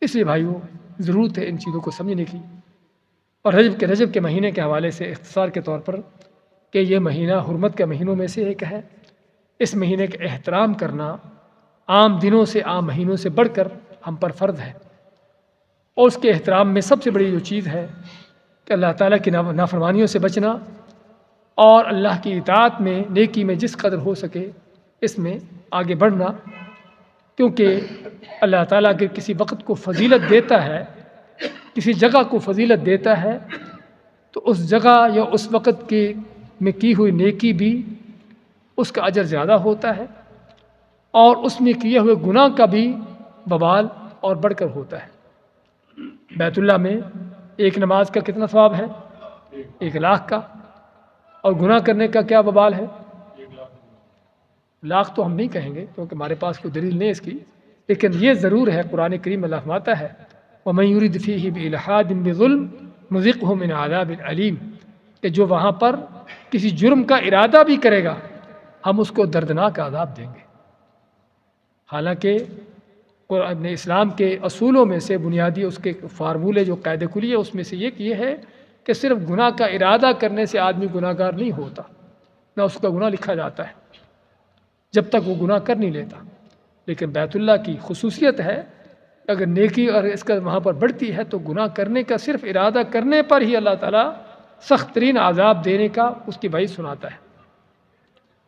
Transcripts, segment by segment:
اس لیے بھائیوں ضرورت ہے ان چیزوں کو سمجھنے کی۔ اور رجب کے مہینے کے حوالے سے اختصار کے طور پر کہ یہ مہینہ حرمت کے مہینوں میں سے ایک ہے، اس مہینے کا احترام کرنا عام دنوں سے عام مہینوں سے بڑھ کر ہم پر فرض ہے۔ اور اس کے احترام میں سب سے بڑی جو چیز ہے کہ اللہ تعالیٰ کی نافرمانیوں سے بچنا اور اللہ کی اطاعت میں نیکی میں جس قدر ہو سکے اس میں آگے بڑھنا، کیونکہ اللہ تعالیٰ اگر کسی وقت کو فضیلت دیتا ہے، کسی جگہ کو فضیلت دیتا ہے، تو اس جگہ یا اس وقت میں کی ہوئی نیکی بھی اس کا اجر زیادہ ہوتا ہے، اور اس میں کیے ہوئے گناہ کا بھی وبال اور بڑھ کر ہوتا ہے۔ بیت اللہ میں ایک نماز کا کتنا ثواب ہے؟ 1,00,000 کا۔ اور گناہ کرنے کا کیا وبال ہے؟ 1,00,000 تو ہم نہیں کہیں گے کیونکہ ہمارے پاس کوئی دلیل نہیں اس کی، لیکن یہ ضرور ہے قرآن کریم میں اللہ فرماتا ہے وَمَن يُرِدْ فِيهِ بِإِلْحَادٍ بِظُلْمٍ نُذِقْهُ مِنْ عَذَابٍ أَلِيمٍ، کہ جو وہاں پر کسی جرم کا ارادہ بھی کرے گا ہم اس کو دردناک عذاب دیں گے۔ حالانکہ اپنے اسلام کے اصولوں میں سے بنیادی اس کے فارمولے جو قاعدہ کلی ہے اس میں سے یہ ہے کہ صرف گناہ کا ارادہ کرنے سے آدمی گناہ گار نہیں ہوتا، نہ اس کا گناہ لکھا جاتا ہے جب تک وہ گناہ کر نہیں لیتا۔ لیکن بیت اللہ کی خصوصیت ہے اگر نیکی اور اس کا وہاں پر بڑھتی ہے تو گناہ کرنے کا صرف ارادہ کرنے پر ہی اللہ تعالیٰ سخت ترین عذاب دینے کا اس کی وعید سناتا ہے۔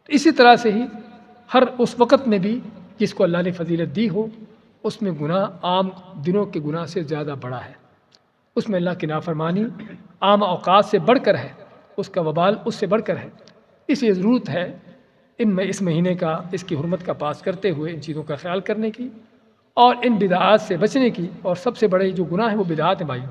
اسی طرح سے ہی ہر اس وقت میں بھی جس کو اللہ نے فضیلت دی ہو اس میں گناہ عام دنوں کے گناہ سے زیادہ بڑا ہے، اس میں اللہ کی نافرمانی عام اوقات سے بڑھ کر ہے، اس کا وبال اس سے بڑھ کر ہے۔ اس لیے ضرورت ہے اس مہینے کا اس کی حرمت کا پاس کرتے ہوئے ان چیزوں کا خیال کرنے کی اور ان بدعات سے بچنے کی۔ اور سب سے بڑے جو گناہ ہیں وہ بدعات ہیں بھائیوں۔